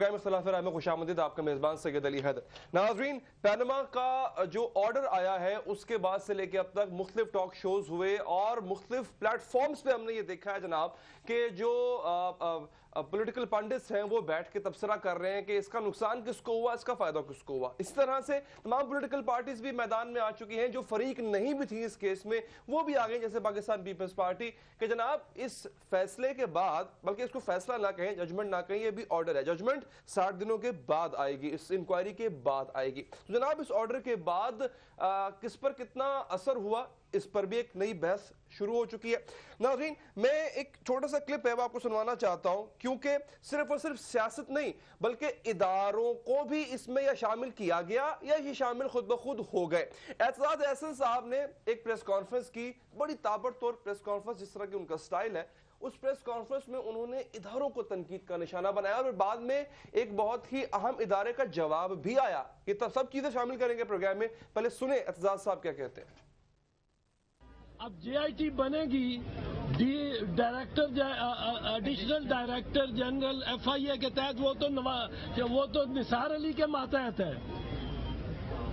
में खुशामदीद, आपका मेज़बान सैयद अली हैदर। नाज़रीन, पैनमा का जो ऑर्डर आया है उसके बाद से लेके अब तक मुख्तलिफ टॉक शोज हुए और मुख्तलिफ प्लेटफॉर्म्स पे हमने ये देखा है जनाब कि जो पॉलिटिकल पंडित्स हैं वो बैठ के तबसरा कर रहे हैं कि इसका नुकसान किसको हुआ, इसका फायदा किसको हुआ। इस तरह से तमाम पॉलिटिकल पार्टीज भी मैदान में आ चुकी हैं, जो फरीक नहीं भी थी इस केस में वो भी आ गई, जैसे पाकिस्तान पीपल्स पार्टी के जनाब इस फैसले के बाद, बल्कि इसको फैसला ना कहें, जजमेंट ना कहें, ये भी ऑर्डर है। जजमेंट 60 दिनों के बाद आएगी, इस इंक्वायरी के बाद आएगी। तो जनाब इस ऑर्डर के बाद किस पर कितना असर हुआ, इस पर भी एक नई बहस शुरू हो चुकी है। नाज़रीन, मैं एक छोटा सा क्लिप है वो आपको सुनवाना चाहता हूं, क्योंकि सिर्फ और सिर्फ सियासत नहीं बल्कि इदारों को भी इसमें या शामिल किया गया या ये शामिल खुद ब खुद हो गए। एतजाज एहसन साहब ने एक प्रेस कॉन्फ्रेंस की, बड़ी ताबड़तोड़ प्रेस कॉन्फ्रेंस, जिस तरह की उनका स्टाइल है, उस प्रेस कॉन्फ्रेंस में उन्होंने इदारों को तनकीद का निशाना बनाया और बाद में एक बहुत ही अहम इदारे का जवाब भी आया। ये सब चीजें शामिल करेंगे प्रोग्राम में, पहले सुने एतजाज साहब क्या कहते हैं। अब जेआईटी बनेगी, एडिशनल डायरेक्टर जनरल एफआईए के तहत, वो तो निसार अली के मातहत है।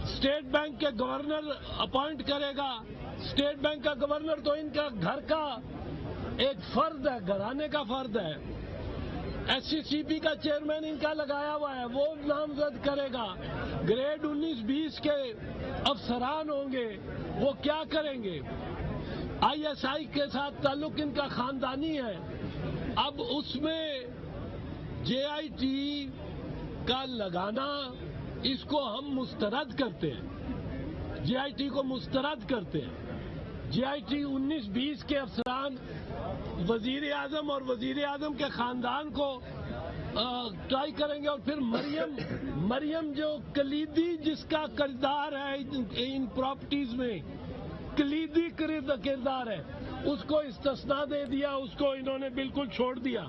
स्टेट बैंक के गवर्नर अपॉइंट करेगा। स्टेट बैंक का गवर्नर तो इनका घर का एक फर्द है, घराने का फर्द है। एससीसीपी का चेयरमैन इनका लगाया हुआ है, वो नामजद करेगा। ग्रेड 19-20 के अफसरान होंगे, वो क्या करेंगे? आईएसआई के साथ ताल्लुक इनका खानदानी है। अब उसमें जेआईटी का लगाना, इसको हम मुस्तरद करते हैं, जेआईटी को मुस्तरद करते हैं। जेआईटी 19-20 के अफसरान वजीर आजम और वजीर आजम के खानदान को ट्राई करेंगे, और फिर मरियम जो कलीदी जिसका किरदार है इन प्रॉपर्टीज में, कलीदी किरदार है, उसको इस्तिस्ना दे दिया, उसको इन्होंने बिल्कुल छोड़ दिया।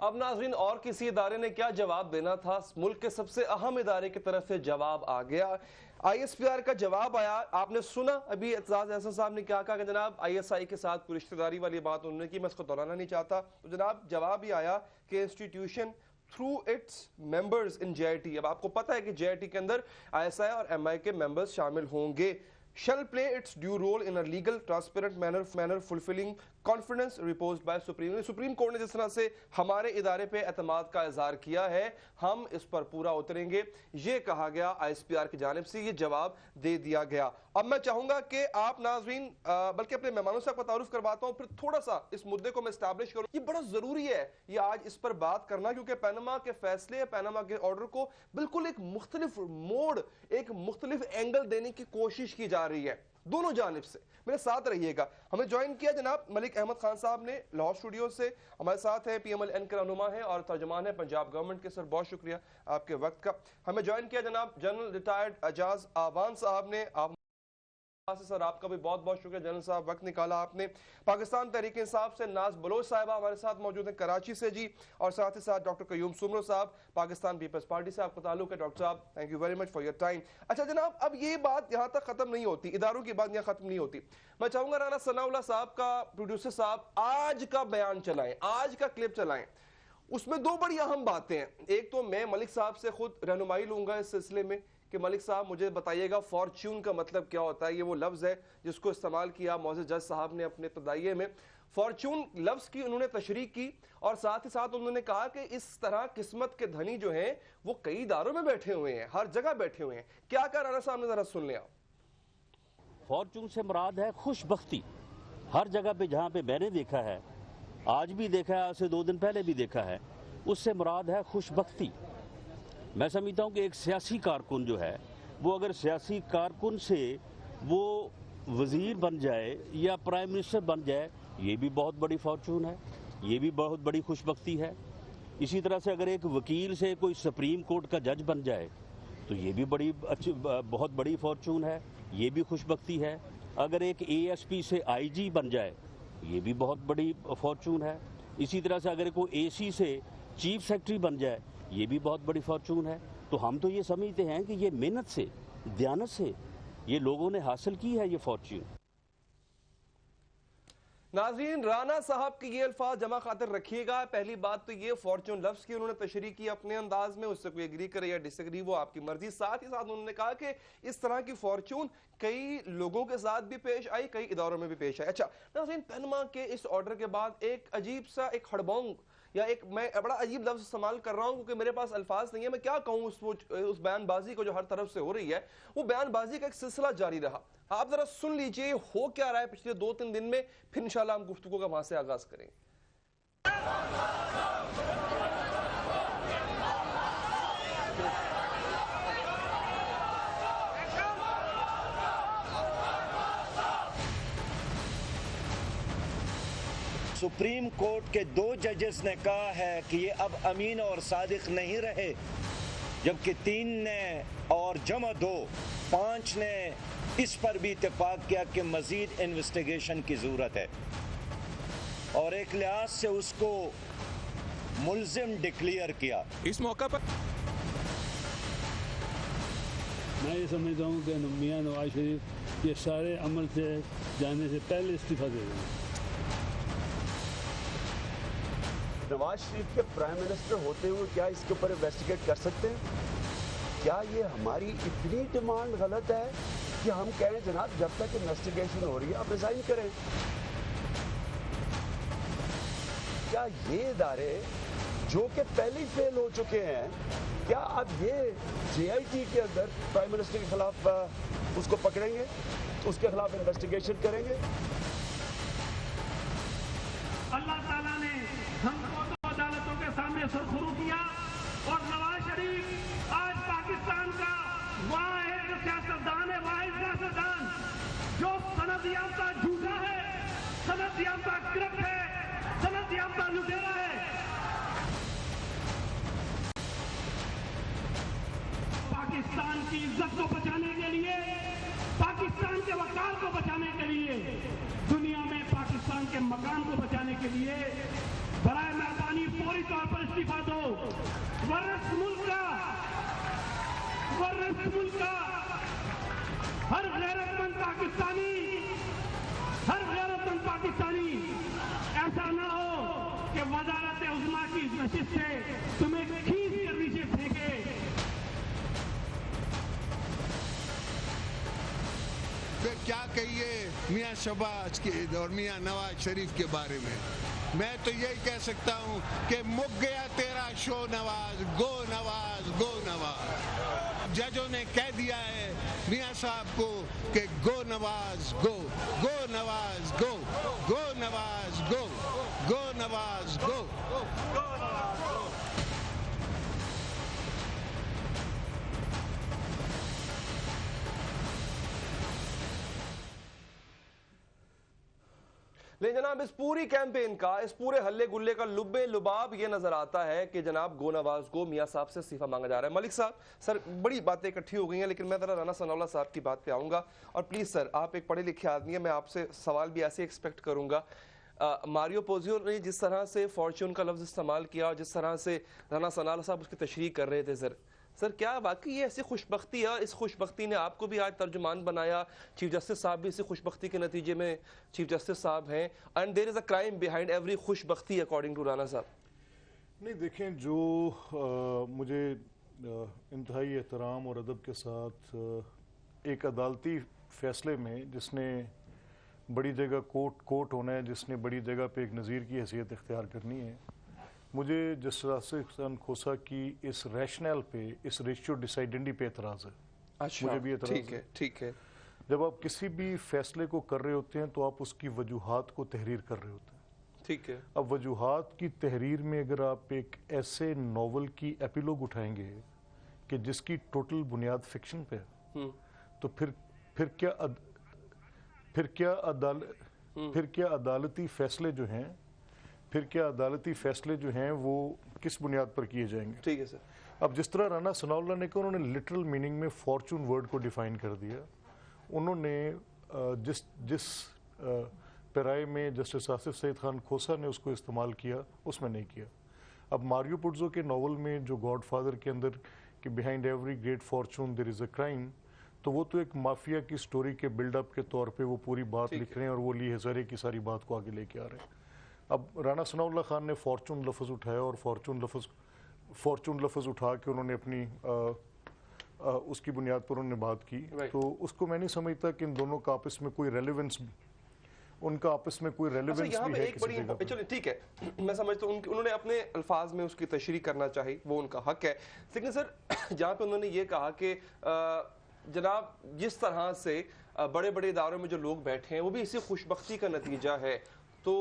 अब नाज़रीन, और किसी इदारे ने क्या जवाब देना था, मुल्क के सबसे अहम इदारे की तरफ से जवाब आ गया। आईएसपीआर का जवाब आया, आपने सुना अभी एतजाज एहसन साहब ने क्या कहा कि जनाब आईएसआई के साथ कोई रिश्तेदारी वाली बात उन्होंने की, मैं इसको दोहराना नहीं चाहता। तो जनाब जवाब भी आया कि institution through its members in JIT, अब आपको पता है कि जेआईटी के अंदर आईएसआई और एमआई के मेंबर्स शामिल होंगे, shall play its due role in a legal transparent manner fulfilling confidence reposed by supreme court ने जिस तरह से हमारे इदारे पे एतमाद का इजहार किया है, हम इस पर पूरा उतरेंगे, ये कहा गया आईएसपीआर की जानिब से, ये जवाब दे दिया गया। अब मैं चाहूंगा कि आप नाज़रीन, बल्कि अपने मेहमानों से आपका तारुफ करवाता हूं, फिर थोड़ा सा इस मुद्दे को मैं एस्टैब्लिश करूं। ये बड़ा जरूरी है ये आज इस पर बात करना, क्योंकि पैनमा के फैसले, पैनमा के ऑर्डर को बिल्कुल एक मुख्तलिफ मोड़, एक मुख्तलिफ एंगल देने की कोशिश की जा रही है दोनों जानिब से। मेरे साथ रहिएगा। हमें ज्वाइन किया जनाब मलिक अहमद खान साहब ने लाहौर स्टूडियो से, हमारे साथ है पीएमएलएन के रहनुमा है और तर्जमान है पंजाब गवर्नमेंट के। सर बहुत शुक्रिया आपके वक्त का। हमें ज्वाइन किया जनाब जनरल रिटायर्ड एजाज आवान साहब ने। आप सर आपका भी बहुत बहुत शुक्रिया जनरल साहब, वक्त निकाला आपने। पाकिस्तान तहरीक इंसाफ से नाज बलोच साहिबा हमारे साथ मौजूद हैं कराची से जी, और साथ ही साथ डॉक्टर कयूम सुमरो साहब पाकिस्तान पीपल्स पार्टी से आपका ताल्लुक है। डॉक्टर साहब thank you very much for your time. अच्छा जनाब, अब ये बात यहाँ तक खत्म नहीं होती, इदारों की बात यहाँ खत्म नहीं होती। मैं चाहूंगा राना सनाउल्लाह साहब का, प्रोड्यूसर साहब, आज का बयान चलाएं, आज का क्लिप चलाएं। उसमें दो बड़ी अहम बातें हैं। एक तो मैं मलिक साहब से खुद रहनुमाई लूंगा इस सिलसिले में कि मलिक साहब मुझे बताइएगा फॉर्च्यून का मतलब क्या होता है। ये वो लफ्ज़ है जिसको इस्तेमाल किया मोअज़्ज़ज़ जज साहब ने अपने इब्तिदाइये में। फॉर्च्यून लफ्ज़ की उन्होंने तशरीह की और साथ ही साथ उन्होंने कहा कि इस तरह किस्मत के धनी जो हैं वो कई इदारों में बैठे हुए हैं, हर जगह बैठे हुए हैं। क्या कहा राना साहब ने, जरा सुन लिया। फॉर्च्यून से मुराद है खुशबख्ती। हर जगह पे जहाँ पे मैंने देखा है, आज भी देखा है, आज से 2 दिन पहले भी देखा है, उससे मुराद है खुशबख्ती। मैं समझता हूँ कि एक सियासी कारकुन जो है वो अगर सियासी कारकुन से वो वज़ीर बन जाए या प्राइम मिनिस्टर बन जाए, ये भी बहुत बड़ी फॉर्चून है, ये भी बहुत बड़ी खुशबख्ती है। इसी तरह से अगर एक वकील से कोई सुप्रीम कोर्ट का जज बन जाए तो ये भी बहुत बड़ी फॉर्चून है, ये भी खुशबख्ती है। अगर एक एएसपी से आईजी बन जाए, ये भी बहुत बड़ी फॉर्चून है। इसी तरह से अगर कोई एसी से चीफ सेक्रेटरी बन जाए, ये भी बहुत बड़ी फॉर्चून है। तो हम तो ये समझते हैं कि ये मेहनत से, दयानत से ये लोगों ने हासिल की है ये फॉर्चून। नाज़रीन, राना साहब की ये अल्फाज जमा खातिर रखिएगा। पहली बात तो ये फॉर्चून लफ्ज़ की उन्होंने तशरीह की अपने अंदाज में, उससे कोई एग्री करे या डिसएग्री वो आपकी मर्जी। साथ ही साथ उन्होंने कहा कि इस तरह की फॉर्चून कई लोगों के साथ भी पेश आई, कई इदारों में भी पेश आई। अच्छा नाज़रीन, पनामा के इस ऑर्डर के बाद एक अजीब सा एक हड़बोंग या एक मैं बड़ा अजीब लफ्ज़ इस्तेमाल कर रहा हूँ क्योंकि मेरे पास अल्फाज नहीं है, मैं क्या कहूँ उस बयानबाजी को जो हर तरफ से हो रही है। वो बयानबाजी का एक सिलसिला जारी रहा। आप जरा सुन लीजिए हो क्या रहा है पिछले 2-3 दिन में, फिर इंशाल्लाह हम गुफ्तगू का वहां से आगाज करेंगे। सुप्रीम कोर्ट के 2 जजेस ने कहा है कि ये अब अमीन और सादिक नहीं रहे, जबकि 3 ने और जमा 2 5 ने इस पर भी इत्तेफाक किया कि मजीद इन्वेस्टिगेशन की ज़रूरत है और एक लिहाज से उसको मुल्जिम डिक्लेयर किया। इस मौका पर मैं ये समझता हूँ कि मियां नवाज शरीफ ये सारे अमल से जाने से पहले इस्तीफा दे दें। नवाज शरीफ के प्राइम मिनिस्टर होते हुए क्या इसके ऊपर इन्वेस्टिगेट कर सकते हैं? क्या ये हमारी इतनी डिमांड गलत है कि हम कहें जनाब जब तक इन्वेस्टिगेशन हो रही है आप रिजाइन करें? क्या ये इदारे जो कि पहले ही फेल हो चुके हैं, क्या अब ये JIT के अंदर प्राइम मिनिस्टर के खिलाफ उसको पकड़ेंगे, उसके खिलाफ इन्वेस्टिगेशन करेंगे? अल्लाह ताला ने हमको तो अदालतों के सामने सुरखरू किया और नवाज शरीफ आज पाकिस्तान का वाहिद सियासतदान है, वाहिद सियासतदान जो सनद याफ्ता झूठा है, सनद याफ्ता करप्ट है, सनद याफ्ता लुटेरा है। पाकिस्तान की इज्जत को बचाने के लिए, पाकिस्तान के वकार को बचाने के लिए, दुनिया में पाकिस्तान के मकान को बचाने के लिए बराए मेहरबानी फौरी तौर पर इस्तीफा दो, वरना इस मुल्क का हर गैरतमंद पाकिस्तानी ऐसा ना हो कि वजारत उज़्मा की नशिस्त से तुम्हें खींच कर नीचे फेंके। फिर क्या कहिए मियां शहबाज के और मियां नवाज शरीफ के बारे में। मैं तो यही कह सकता हूं कि मुक गया तेरा शो नवाज, गो नवाज, गो नवाज। जजों ने कह दिया है मियां साहब को कि गो नवाज गो, गो नवाज गो, गो नवाज गो, गो नवाज गो, गो नवाज गो। लेकिन जनाब इस पूरी कैंपेन का, इस पूरे हल्ले गुल्ले का लुब्बे लुबाब ये नजर आता है कि जनाब गो नवाज को मियां साहब से इस्तीफा मांगा जा रहा है। मलिक साहब, सर बड़ी बातें इकट्ठी हो गई हैं, लेकिन मैं जरा राना सनाउल्लाह साहब की बात पे आऊंगा। और प्लीज सर, आप एक पढ़े लिखे आदमी है, मैं आपसे सवाल भी ऐसे एक्सपेक्ट करूंगा। मारियो पोजियो ने जिस तरह से फॉर्चून का लफ्ज इस्तेमाल किया और जिस तरह से राना सनाउल्लाह साहब उसकी तशरीह कर रहे थे, सर क्या वाकई ये ऐसी खुशबख्ती है? इस खुशबख्ती ने आपको भी आज तर्जुमान बनाया, चीफ जस्टिस साहब भी इसी खुशबख्ती के नतीजे में चीफ जस्टिस साहब हैं, and there is a crime behind every खुशबख्ती अकॉर्डिंग टू राना साहब। नहीं देखें, जो मुझे इंतहाई एहतराम और अदब के साथ एक अदालती फैसले में जिसने बड़ी जगह कोर्ट होना है, जिसने बड़ी जगह पे एक नज़ीर की हैसियत इख्तियार करनी है, मुझे जस्टिस खोसा की इस रैशनल पे, इस रेशियो डिसाइडेंडी पे एतराज़ है। अच्छा, मुझे भी एतराज़ है। ठीक है। जब आप किसी भी फैसले को कर रहे होते हैं तो आप उसकी वजूहात को तहरीर कर रहे होते हैं। ठीक है। अब वजूहात की तहरीर में अगर आप एक ऐसे नॉवल की एपिलॉग उठाएंगे कि जिसकी टोटल बुनियाद फिक्शन पे है, तो फिर क्या अदालती फैसले जो हैं वो किस बुनियाद पर किए जाएंगे? ठीक है सर। अब जिस तरह राना सनाउल्लाह ने कहा, उन्होंने लिटरल मीनिंग में फॉर्चून वर्ड को डिफाइन कर दिया। उन्होंने जिस पैराए में जस्टिस आसिफ सईद खान खोसा ने उसको इस्तेमाल किया, उसमें नहीं किया। अब मारियो पुज़ो के नावल में जो गॉडफादर के अंदर कि behind every great fortune there is a crime, तो वो तो एक माफिया की स्टोरी के बिल्डअप के तौर पे वो पूरी बात लिख रहे हैं और वो ली हजारे की सारी बात को आगे लेके आ रहे हैं। अब राणा सनाउल्लाह खान ने फॉर्चून लफ्ज़ उठाया और फॉर्चून लफ्ज़ उठा के उन्होंने अपनी उसकी बुनियाद पर उन्होंने बात की, तो उसको मैं नहीं समझता कि इन दोनों का आपस में कोई रेलेवेंस उनका आपस में कोई रेलेवेंस यहाँ भी पे है एक किसी बड़ी जगह पे। चलिए ठीक है, मैं समझता हूँ उन्होंने अपने अल्फाज में उसकी तशरीह करना चाहिए, वो उनका हक है। लेकिन सर जहाँ पे उन्होंने ये कहा कि जनाब जिस तरह से बड़े बड़े इदारों में जो लोग बैठे हैं वो भी इसी खुशबख्ती का नतीजा है, तो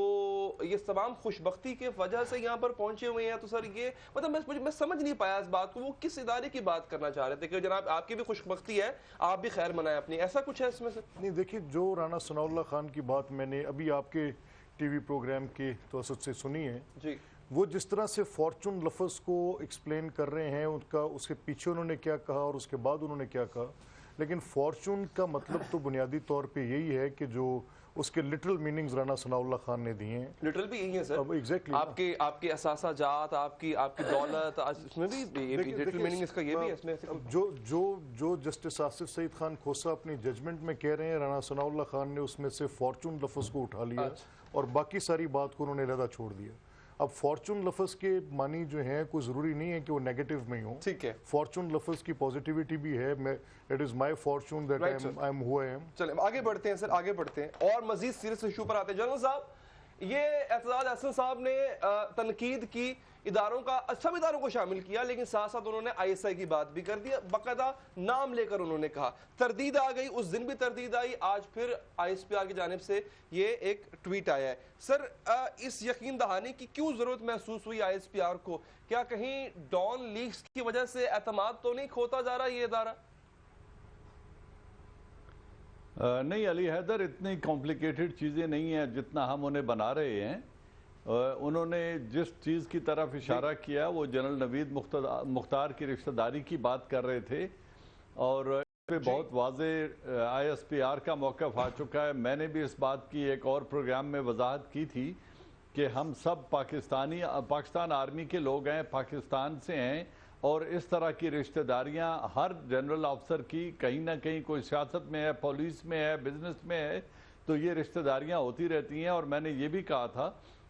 ये तमाम खुशबख्ती के वजह से यहाँ पर पहुंचे हुए हैं, तो सर ये मतलब मैं समझ नहीं पाया इस बात को, वो किस इदारे की बात करना चाह रहे थे कि जनाब आपकी भी खुशबख्ती है, आप भी खैर मनाएं अपनी, ऐसा कुछ है इसमें से? नहीं देखिए, जो राणा सनाउल्लाह खान की बात मैंने अभी आपके टीवी प्रोग्राम के तवसत से सुनी है जी, वो जिस तरह से फॉर्चून लफ्ज़ को एक्सप्लेन कर रहे हैं, उनका उसके पीछे उन्होंने क्या कहा और उसके बाद उन्होंने क्या कहा, लेकिन फॉर्चून का मतलब तो बुनियादी तौर पे यही है कि जो उसके लिटरल मीनिंग्स राणा सनाउल्लाह खान ने दिए हैं, लिटरल भी यही है सर। अब एग्जैक्टली आपके असासा जात, आपकी दौलत, इसमें भी लिटरल मीनिंग इसका ये भी है इसमें से अब जो जस्टिस आसिफ सईद खान खोसा अपनी जजमेंट में कह रहे हैं, राणा सनाउल्लाह खान ने उसमें से फॉर्चून लफ्ज़ को उठा लिया और बाकी सारी बात को उन्होंने अलहदा छोड़ दिया। अब फॉर्चून लफ्ज़ के मानी जो हैं कोई ज़रूरी नहीं है कि वो नेगेटिव में ही हो, ठीक है, फॉर्चून लफ्ज़ की पॉजिटिविटी भी है, मैं it is my Fortune that I am who I am. चलें आगे बढ़ते हैं सर, आगे बढ़ते हैं और मजीद सीरियस इशू पर आते हैं। जनरल साहब, ये एतजाज अहसन साहब ने तनकीद की, इदारों का सब इदारों को शामिल किया, लेकिन साथ साथ उन्होंने ISI की बात भी कर दी, बाकायदा नाम लेकर उन्होंने कहा। तरदीद आ गई, उस दिन भी तरदीद आई, आज फिर ISPR की जानिब से ये एक ट्वीट आया है। सर इस यकीन दहाने की क्यों जरूरत महसूस हुई ISPR को? क्या कहीं डॉन लीक्स की वजह से एतमाद तो नहीं खोता जा रहा ये इदारा? नहीं अली हैदर, इतनी कॉम्प्लिकेटेड चीज़ें नहीं हैं जितना हम उन्हें बना रहे हैं। उन्होंने जिस चीज़ की तरफ इशारा किया वो जनरल नवीद मुख्तार की रिश्तेदारी की बात कर रहे थे और इस पे बहुत वाज़े ISPR का मौक़िफ़ आ चुका है। मैंने भी इस बात की एक और प्रोग्राम में वजाहत की थी कि हम सब पाकिस्तान आर्मी के लोग हैं, पाकिस्तान से हैं और इस तरह की रिश्तेदारियां हर जनरल अफसर की कहीं ना कहीं कोई सियासत में है, पुलिस में है, बिजनेस में है, तो ये रिश्तेदारियां होती रहती हैं। और मैंने ये भी कहा था,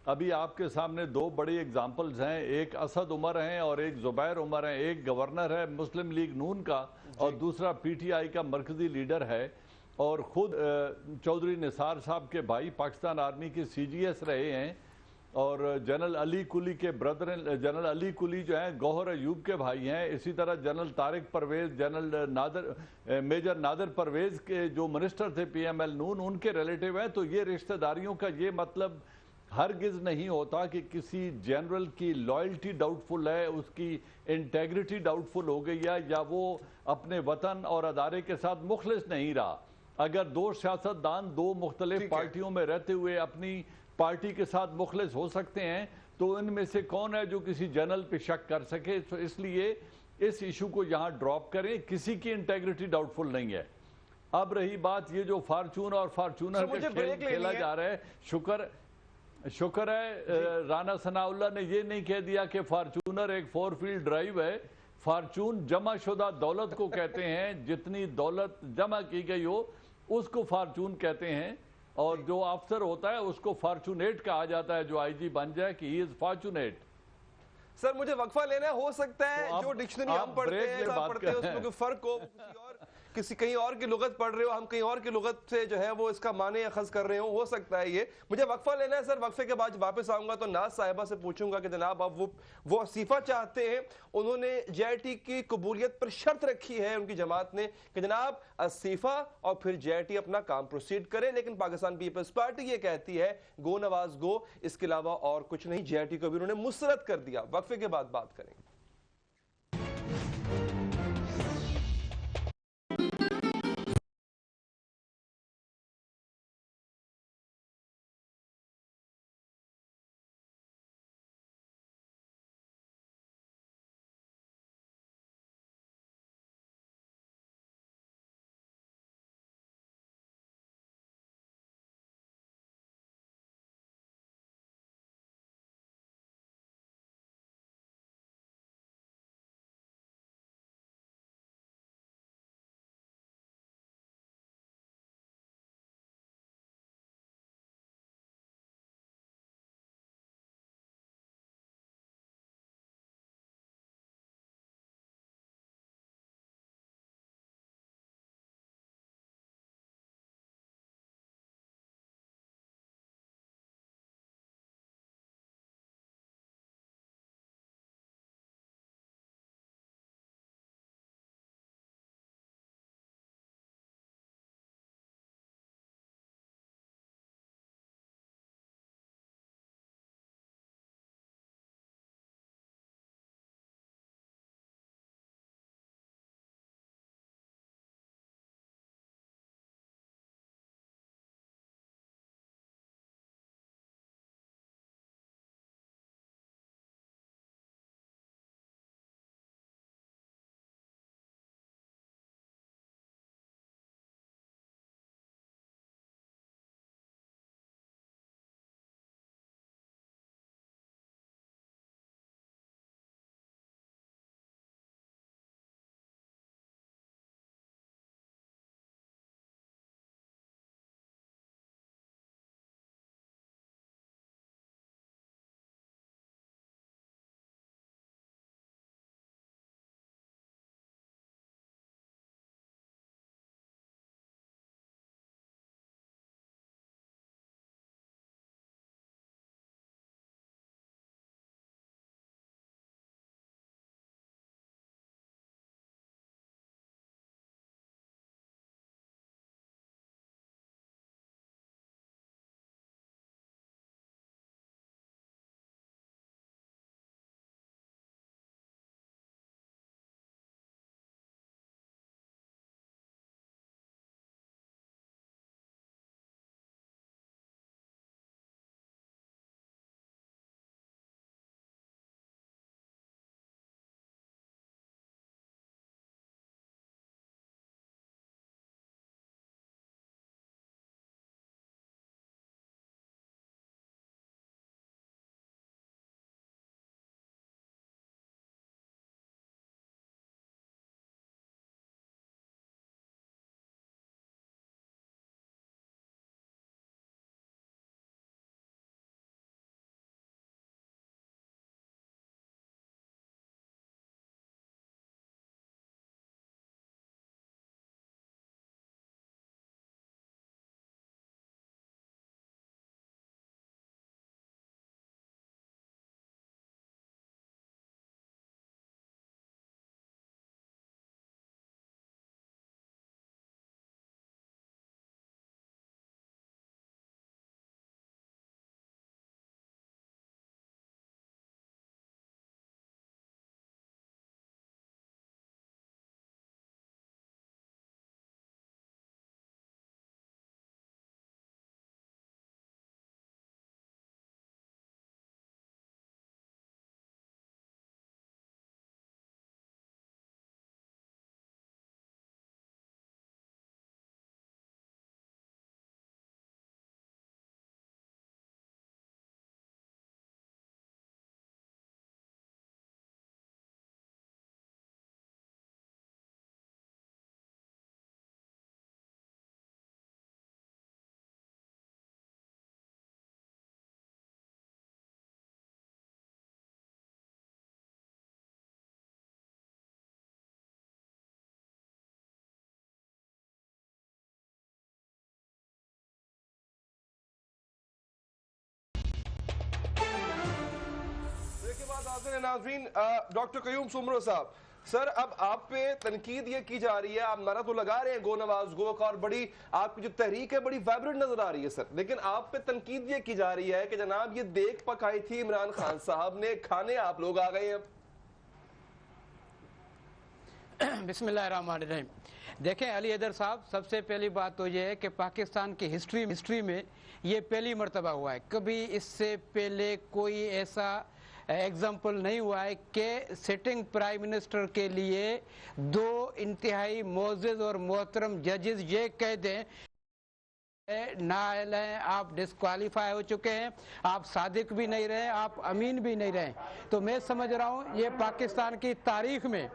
अभी आपके सामने दो बड़ी एग्जाम्पल्स हैं, एक असद उमर हैं और एक जुबैर उमर हैं। एक गवर्नर है मुस्लिम लीग नून का और दूसरा PTI का मरकजी लीडर है और ख़ुद चौधरी निसार साहब के भाई पाकिस्तान आर्मी के CGS रहे हैं और जनरल अली कुली के ब्रदर, जनरल अली कुली जो हैं गौहर अयूब के भाई हैं। इसी तरह general Tariq Pervez, general major Nadir Pervez के जो मिनिस्टर थे PML नून, उनके रिलेटिव हैं। तो ये रिश्तेदारियों का ये मतलब हरगिज़ नहीं होता कि किसी जनरल की लॉयल्टी डाउटफुल है, उसकी इंटेग्रिटी डाउटफुल हो गई है या वो अपने वतन और अदारे के साथ मुखलिस नहीं रहा। अगर दो सियासतदान दो मुख्तलिफ पार्टियों में रहते हुए अपनी पार्टी के साथ मुखलिस हो सकते हैं, तो इनमें से कौन है जो किसी जनरल पे शक कर सके? तो इसलिए इस इशू को यहाँ ड्रॉप करें, किसी की इंटेग्रिटी डाउटफुल नहीं है। अब रही बात ये जो फार्चून और फार्चूनर का खेल खेला जा रहा है, शुक्र है राणा सनाउल्लाह ने ये नहीं कह दिया कि फार्चूनर एक 4 व्हील ड्राइव है। फार्चून जमा शुदा दौलत को कहते हैं, जितनी दौलत जमा की गई हो उसको फार्चून कहते हैं और जो अफसर होता है उसको फार्चूनेट कहा जाता है, जो IG बन जाए कि ही इज फार्चूनेट। सर मुझे वक्फा लेना हो सकता है, तो जो डिक्शनरी हम पढ़ते हैं उसमें कोई फर्क हो, किसी कहीं और की लुगत पढ़ रहे हो, हम कहीं और की लुगत से जो है वो इसका माने अखज़ कर रहे हो सकता है ये। मुझे वक्फा लेना है सर, वक्फे के बाद वापस आऊंगा तो नाज साहिबा से पूछूंगा कि जनाब अब वो इस्तीफा चाहते हैं, उन्होंने JIT की कबूलियत पर शर्त रखी है उनकी जमात ने कि जनाब इस्तीफा और फिर JIT अपना काम प्रोसीड करे, लेकिन पाकिस्तान पीपल्स पार्टी ये कहती है गो नवाज गो, इसके अलावा और कुछ नहीं। JIT को भी उन्होंने मुस्तरद कर दिया। वक्फे के बाद बात करेंगे। नाज़रीन, डॉक्टर कयूम सुमरो साहब, सर अब आप पे तनकीद ये की जा रही है, आप नारा तो लगा रहे हैं गो नवाज गो का, और बड़ी आपकी जो तहरीक है बड़ी वाइब्रेंट नजर आ रही है सर, लेकिन आप पे तनकीद ये की जा रही है कि जनाब ये देख पकाई थी इमरान खान साहब ने, खाने आप लोग आ गए हैं। बिस्मिल्लाहिर्रहमानिर्रहीम। देखें अली हैदर साहब, सबसे पहली बात तो ये है कि पाकिस्तान की हिस्ट्री में ये पहली मर्तबा हुआ है, कभी इससे पहले कोई ऐसा एग्जाम्पल नहीं हुआ है कि सिटिंग प्राइम मिनिस्टर के लिए दो इंतहाई मोअज़्ज़ज़ और मोहतरम जजेस ये कह दें नाअहल हैं, आप डिस्क्वालीफाई हो चुके हैं, आप सादिक भी नहीं रहे, आप अमीन भी नहीं रहे। तो मैं समझ रहा हूँ ये पाकिस्तान की तारीख में,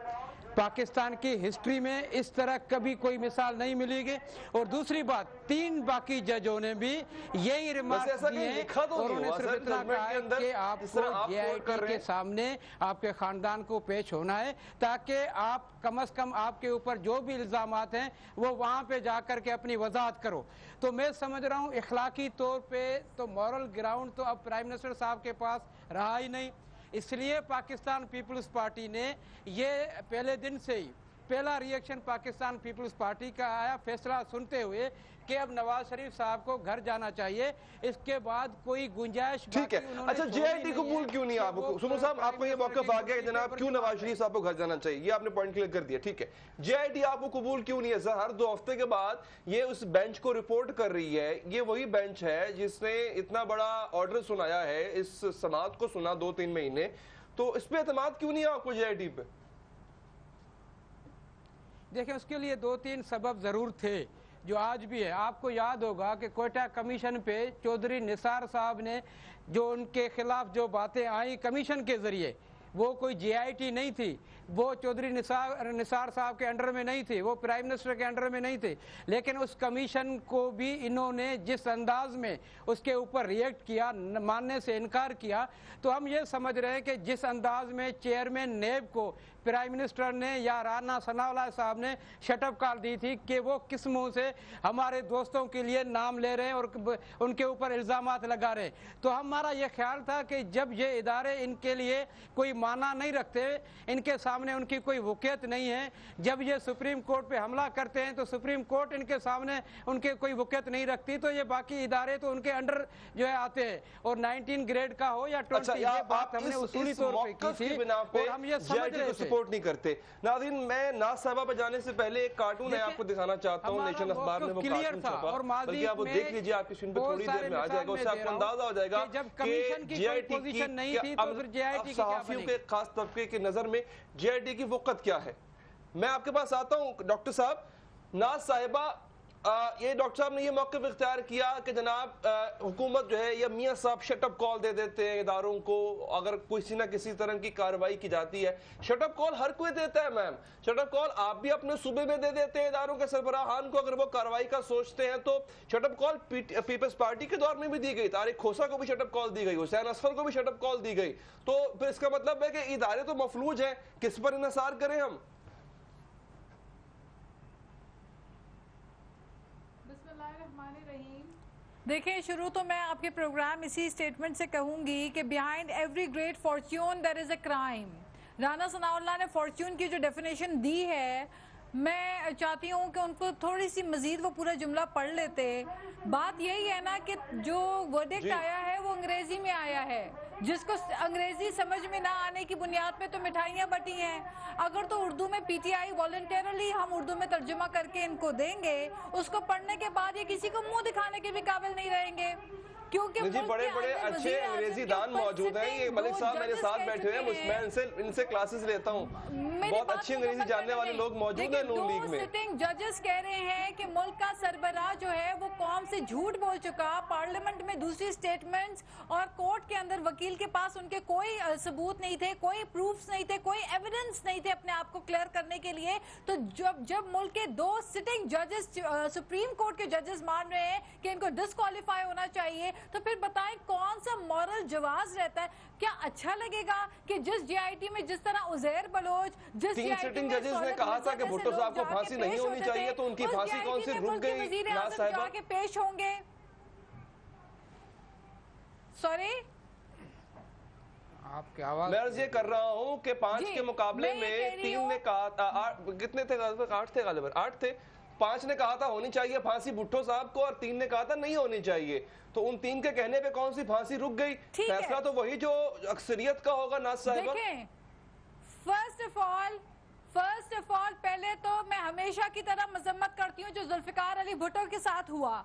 पाकिस्तान की हिस्ट्री में इस तरह कभी कोई मिसाल नहीं मिलेगी। और दूसरी बात, 3 बाकी जजों ने भी यही रिमार्क दिए हैं और उन्होंने सिर्फ इतना कहा है कि आपको जेआईटी के सामने आपके खानदान को पेश होना है, ताकि आप कम से कम आपके ऊपर जो भी इल्जामात हैं वो वहाँ पे जाकर के अपनी वजाहत करो। तो मैं समझ रहा हूँ इखलाकी तौर पे तो मॉरल ग्राउंड तो अब प्राइम मिनिस्टर साहब के पास रहा ही नहीं, इसलिए पाकिस्तान पीपल्स पार्टी ने ये पहले दिन से ही पहला रिएक्शन पाकिस्तान पीपल्स पार्टी का आया, फैसला सुनते हुए कि अब नवाज शरीफ साहब को घर जाना चाहिए, इसके बाद कोई गुंजाइश ठीक है। अच्छा, जेआईटी कबूल क्यों नहीं आपको, सुनो साहब आपको ये मौक़िफ़ आ गया कि जनाब क्यों नवाज शरीफ साहब को घर जाना चाहिए, ये आपने पॉइंट क्लियर कर दिया, ठीक है। जेआईटी आपको कबूल क्यों नहीं है सर? हर 2 हफ्ते के बाद ये उस बेंच को रिपोर्ट कर रही है, ये वही बेंच है जिसने इतना बड़ा ऑर्डर सुनाया है, इस समाअत को सुना 2-3 महीने, तो इस पे एतमाद क्यों नहीं है आपको जेआईटी पे? देखिए उसके लिए 2-3 सबब जरूर थे जो आज भी है। आपको याद होगा कि कोयटा कमीशन पे चौधरी निसार साहब ने जो उनके खिलाफ जो बातें आई कमीशन के जरिए, वो कोई जेआईटी नहीं थी, वो चौधरी निसार साहब के अंडर में नहीं थी, वो प्राइम मिनिस्टर के अंडर में नहीं थे, लेकिन उस कमीशन को भी इन्होंने जिस अंदाज में उसके ऊपर रिएक्ट किया, मानने से इनकार किया, तो हम ये समझ रहे हैं कि जिस अंदाज में चेयरमैन नेब को प्राइम मिनिस्टर ने या राना सनाउल्लाह साहब ने शटअप कॉल दी थी कि वो किस मुंह से हमारे दोस्तों के लिए नाम ले रहे हैं और उनके ऊपर इल्जामात लगा रहे हैं, तो हमारा ये ख्याल था कि जब ये इदारे इनके लिए कोई माना नहीं रखते, इनके सामने उनकी कोई वक़ीयत नहीं है, जब ये सुप्रीम कोर्ट पे हमला करते हैं तो सुप्रीम कोर्ट इनके सामने उनके कोई वक़ीयत नहीं रखती, तो ये बाकी इदारे तो उनके अंडर जो है आते हैं, और 19 ग्रेड का हो या 20, ये बात हमने उसूली तौर पे की थी और हम ये समझ रहे थे। सपोर्ट नहीं करते। नाज़रीन, मैं नाज साहबा पे जाने से पहले एक कार्टून है आपको दिखाना चाहता हूँ, नेशन अखबार में वो कार्टून छपा, बल्कि आप वो देख लीजिए, आपकी स्क्रीन पे थोड़ी देर में आ जाएगा, उससे आपको अंदाजा हो जाएगा कि जेआईटी की सहाफियों के खास तबके की नजर में जेआईटी की वक़्त क्या है। मैं आपके पास आता हूँ डॉक्टर साहब। नाज साहिबा, ये डॉक्टर साहब ने ये मौक़िफ़ इख्तियार किया कि जनाब हुकूमत जो है या मियाँ साहब शटअप कॉल दे देते हैं इदारों को, अगर किसी ना किसी तरह की कार्रवाई की जाती है। शटअप कॉल हर कोई देता है मैम, शटअप कॉल आप भी अपने सूबे में दे देते हैं इदारों के सरबराहान को, अगर वो कार्रवाई का सोचते हैं तो। शटअप कॉल पीपल्स पार्टी के दौर में भी दी गई, तारिक खोसा को भी शटअप कॉल दी गई, हुसैन असफर को भी शटअप कॉल दी गई, तो फिर इसका मतलब है कि इदारे तो मफलूज हैं, किस पर इन्हिसार करें हम? देखिए, शुरू तो मैं आपके प्रोग्राम इसी स्टेटमेंट से कहूंगी कि behind every great fortune there is a crime. Rana Sanaullah ने फॉर्च्यून की जो डेफिनेशन दी है, मैं चाहती हूँ कि उनको थोड़ी सी मजीद वो पूरा जुमला पढ़ लेते। बात यही है ना कि जो वर्डिक्ट आया है वो अंग्रेजी में आया है, जिसको अंग्रेजी समझ में ना आने की बुनियाद पे तो मिठाइयाँ बटी हैं। अगर तो उर्दू में पीटीआई वॉलंटरली हम उर्दू में तर्जुमा करके इनको देंगे, उसको पढ़ने के बाद ये किसी को मुंह दिखाने के भी काबिल नहीं रहेंगे, क्योंकि जी बड़े अच्छे अंग्रेजी दान मौजूद हैं। ये मलिक साहब मेरे साथ बैठे हैं, मैं इनसे क्लासेस लेता हूँ, बहुत अच्छी अंग्रेजी जानने वाले लोग मौजूद हैं नून लीग में। सिटिंग जजेस कह रहे हैं कि मुल्क का सरबराह जो है वो कौम से झूठ बोल चुका, पार्लियामेंट में दूसरी स्टेटमेंट्स और कोर्ट के अंदर वकील के पास उनके कोई सबूत नहीं थे, कोई प्रूफ्स नहीं थे, कोई एविडेंस नहीं थे अपने आप को क्लियर करने के लिए। तो जब मुल्क के 2 सिटिंग जजेस सुप्रीम कोर्ट के जजेस मान रहे हैं कि इनको डिस्क्वालीफाई होना चाहिए, तो फिर बताएं कौन सा मॉरल जवाज रहता है? क्या अच्छा लगेगा कि जिस जेआईटी में जिस तरह उजैर बलोच, जिस 3 सिटिंग जजेस ने कहा था कि भुट्टो साहब को फांसी नहीं होनी चाहिए, तो उनकी फांसी कौन सी रुक गई? नाज साहिबा के पेश होंगे, सॉरी آپ کی آواز میں عرض یہ کر رہا ہوں کہ 5 جی، کے مقابلے میں یہ میں کہہ رہی 3 نے کہا کتنے تھے 8 تھے غالباً 8 تھے 5 نے کہا تھا ہونی چاہیے پھانسی بھٹو صاحب کو اور 3 نے کہا تھا نہیں ہونی چاہیے. تو ان 3 کے کہنے پہ کون سی پھانسی رک گئی؟ ٹھیک ہے. فیصلہ تو وہی جو اکثریت کا ہوگا ناز صاحبہ. دیکھیں فرسٹ آف آل پہلے تو میں ہمیشہ کی طرح مذمت کرتی ہوں جو ذوالفقار علی بھٹو کے ساتھ ہوا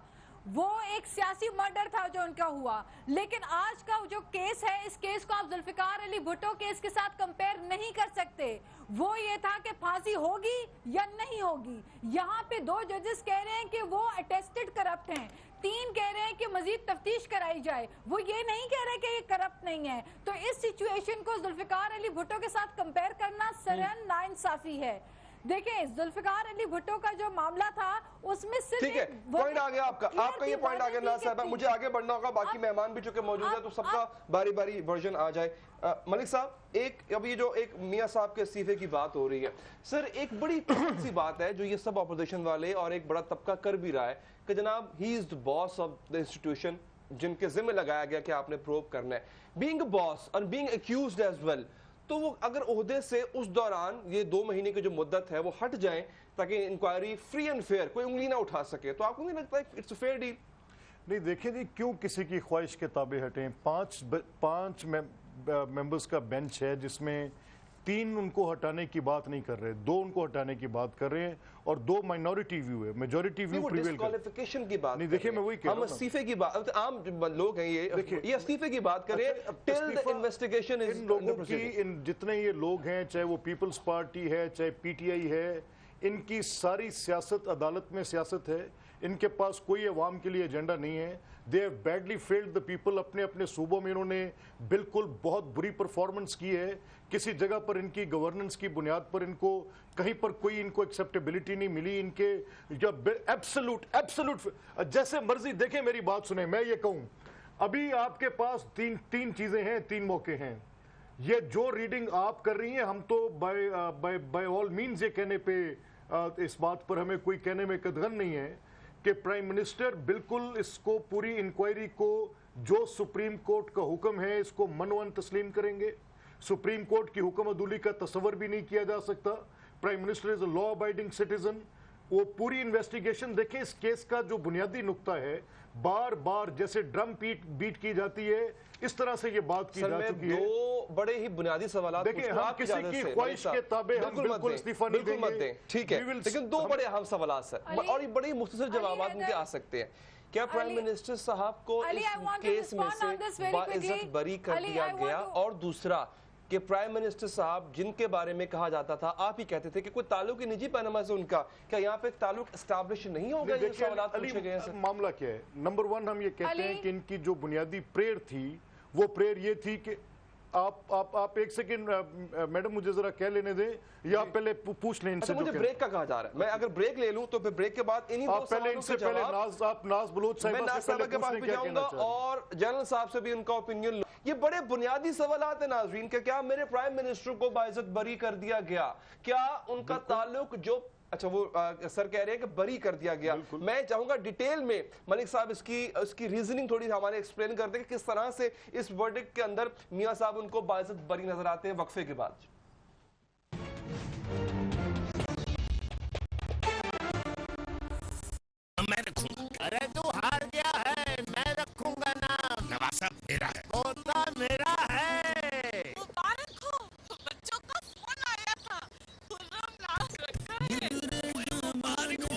وہ ایک سیاسی مرڈر تھا جو ان کا ہوا, لیکن آج کا جو کیس ہے اس کیس کو آپ ذوالفقار علی بھٹو کیس کے ساتھ کمپیر نہیں کر سکتے. وہ یہ تھا کہ پھانسی ہوگی یا نہیں ہوگی. یہاں پہ 2 ججز کہہ رہے ہیں کہ وہ اٹیسٹڈ کرپٹ ہیں, 3 کہہ رہے ہیں کہ مزید تفتیش کرائی جائے. وہ یہ نہیں کہہ رہے کہ یہ کرپٹ نہیں ہے. تو اس سچویشن کو ذوالفقار علی بھٹو کے ساتھ کمپیر کرنا سرن ناانصافی ہے. دیکھیں ذوالفقار علی بھٹو کا جو معاملہ تھا اس میں صرف ٹھیک ہے پوائنٹ آ گیا آپ کا یہ پوائنٹ آ گیا ناز صاحبہ. مجھے آگے بڑھنا ہوگا, باقی مہمان بھی چونکہ موجود ہے تو سب کا باری باری ورژن آ جائے. ملک صاحب اب یہ جو ایک میاں صاحب کے استعفے کی بات ہو رہی ہے سر, ایک بڑی سی بات ہے جو یہ سب اپوزیشن والے اور ایک بڑا طبقہ کر بھی رہا ہے کہ جناب ہی از دا باس آف دا انسٹیٹیوشن جن کے ذمہ لگایا گیا کہ آپ نے پروب کرنا ہے. بینگ اے باس اور بینگ ایکیوزڈ ایز ویل, تو وہ اگر عہدے سے اس دوران یہ 2 مہینے کی جو مدت ہے وہ ہٹ جائیں تاکہ انکوائری فری اینڈ فیئر کوئی انگلی نہ اٹھا سکے, تو آپ کو نہیں لگتا ہے اٹس اے فیئر ڈیل؟ نہیں دیکھیں جی, کیوں کسی کی خواہش کے تابع ہٹیں. 5 ممبرز کا بینچ ہے جس میں 3 ان کو ہٹانے کی بات نہیں کر رہے, 2 ان کو ہٹانے کی بات کر رہے ہیں اور 2 مائنورٹی ویو ہے, میجورٹی ویو پریویل کر ڈسکوالیفیکیشن کی بات نہیں. دیکھیں میں وہی کہہ رہا ہوں, ہم استعفے کی بات, عام لوگ ہیں یہ استعفے کی بات کریں ٹل دی انویسٹیگیشن از ان لوگوں کی جتنے یہ لوگ ہیں, چاہے وہ پیپلز پارٹی ہے چاہے پی ٹی آئی ہے, ان کی ساری سیاست عدالت میں سیاست ہے. ان کے پاس کوئی عوام کے لیے ایجنڈا نہیں ہے. They have badly field the people. اپنے اپنے صوبوں میں انہوں نے بالکل بہت بری پرفارمنس کی ہے. کسی جگہ پر ان کی گورننس کی بنیاد پر ان کو کہیں پر کوئی ان کو ایکسیپٹیبلٹی نہیں ملی. ان کے جو ایبسلوٹ جیسے مرضی دیکھیں, میری بات سنیں, میں یہ کہوں ابھی آپ کے پاس 3 چیزیں ہیں, 3 موقع ہیں. یہ جو ریڈنگ آپ کر رہی ہیں, ہم تو بائی آل مینز یہ کہنے پہ اس بات پر ہمیں کوئی کہنے میں قدغن نہیں ہے کہ پرائم منسٹر بالکل اس کو پوری انکوائری کو جو سپریم کورٹ کا حکم ہے اس کو منوان تسلیم کریں گے. سپریم کورٹ کی حکم عدولی کا تصور بھی نہیں کیا جا سکتا. Prime minister is a law abiding citizen. وہ پوری انویسٹیگیشن دیکھیں, اس کیس کا جو بنیادی نقطہ ہے, بار بار جیسے ڈرم بیٹ کی جاتی ہے اس طرح سے یہ بات کی جا چکی ہے. 2 بڑے ہی بنیادی سوالات دیکھیں, ہم کسی کی خواہش کے تابع ہم بالکل استعفیٰ نہیں دیں گے. ٹھیک ہے, لیکن 2 بڑے اہم سوالات ہیں اور یہ بڑے مختصر جوابات ان کے آ سکتے ہیں. کیا پرائم منسٹر صاحب کو اس کیس میں سے باعزت بری کر دیا گیا؟ اور دوسرا کہ پرائم منسٹر صاحب جن کے بارے میں کہا جاتا تھا, آپ ہی کہتے تھے کہ کوئی تعلق ہی نجی پینما سے ان کا, کیا یہاں پہ تعلق اسٹیبلش نہیں ہوگا؟ یہ سوالات پوچھے گئے ہیں. معاملہ کیا ہے؟ نمبر 1 ہم یہ کہتے ہیں کہ ان کی جو بنیادی پریئر تھی وہ پریئر یہ تھی کہ آپ ایک سیکنڈ میڈم مجھے ذرا کہہ لینے دیں, یا آپ پہلے پوچھ لیں ان سے. مجھے بریک کا کہا جا رہا ہے, میں اگر بریک لے لوں تو پھر بریک کے بعد انہی آپ پہلے ان سے پہلے آپ ناز بلوچ صاحبہ سے پہلے پوچھ لیں کیا کہنا چاہتے ہیں, اور جنرل صاحب سے بھی ان کا اوپینین لوں. یہ بڑے بنیادی سوالات ہیں ناظرین کہ کیا میرے پرائم منسٹر کو باعزت بری کر دیا گیا؟ کیا ان کا تعلق جو اچھا وہ سر کہہ رہے ہیں کہ بری کر دیا گیا. میں چاہوں گا ڈیٹیل میں ملک صاحب اس کی ریزننگ تھوڑی ہمارے ایکسپلین کر دیں کہ کس طرح سے اس ورڈکٹ کے اندر میاں صاحب ان کو باعزت بری نظر آتے ہیں. وقفے کے بعد میں رکھوں گا. ارے تو ہار گیا ہے, میں رکھوں گا نام. نواسا میرا ہے, پوتا میرا ہے. مبارک ہو, بچوں کا فون آیا تھا, خرم ناز رکھا ہے. مبارک ہو.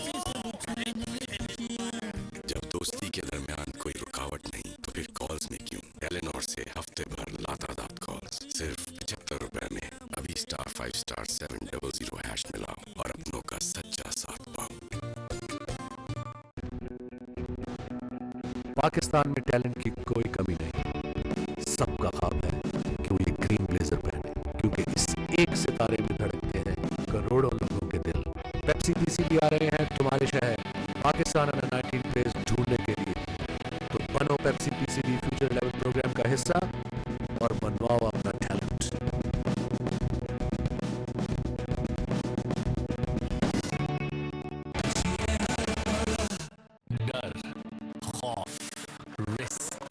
جب دوستی کے درمیان کوئی رکاوٹ نہیں تو پھر کالز میں کیوں؟ ٹیلینور سے ہفتے بھر لاتعداد کالز صرف 75 روپے میں. ابھی *5*700# ملاؤ اور اپنوں کا سچا ساتھ پاؤ. پاکستان میں ٹیلنٹ کی کوئی کمی نہیں. سب کا خواب ہے کہ وہ یہ گرین بلیزر پہنے, کیونکہ اس ایک ستارے میں دھڑکتے ہیں کروڑوں لوگوں کے دل. پیپسی پی سی بھی آ رہے ہیں تمہارے شہر پاکستان انڈر 19 کریز ڈھونڈنے کے لیے. تو بنو پیپسی پی سی ڈی فیوچر 11 پروگرام کا حصہ اور بنواؤ اپنا ٹیلنٹ. ڈر, خوف, رسک,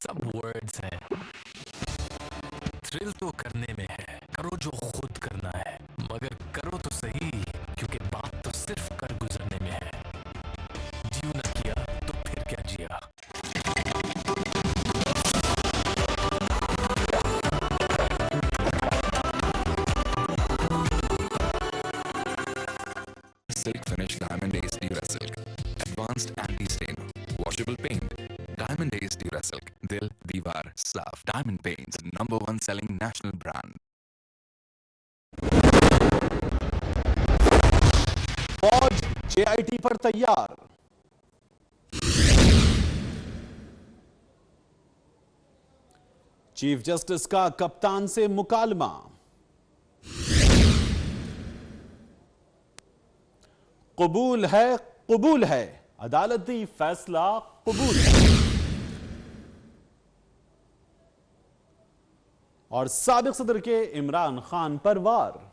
सब वर्ड्स हैं। थ्रिल तो करने में है, करो जो खुद करना है, मगर करो तो सही, क्योंकि बात तो सिर्फ कर गुजरने में है। जीव न किया तो फिर क्या जिया। Silk Finish Diamond Ace Durasilk, advanced anti-stain, washable paint. Diamond Ace Durasilk, Dil, Diwar, Saaf. Diamond Paints, #1 selling national brand. फौज जेआईटी पर तैयार। चीफ जस्टिस का कप्तान से मुकालमा। कबूल है, अदालती फैसला कबूल है। और साबिक सदर के इमरान खान पर वार।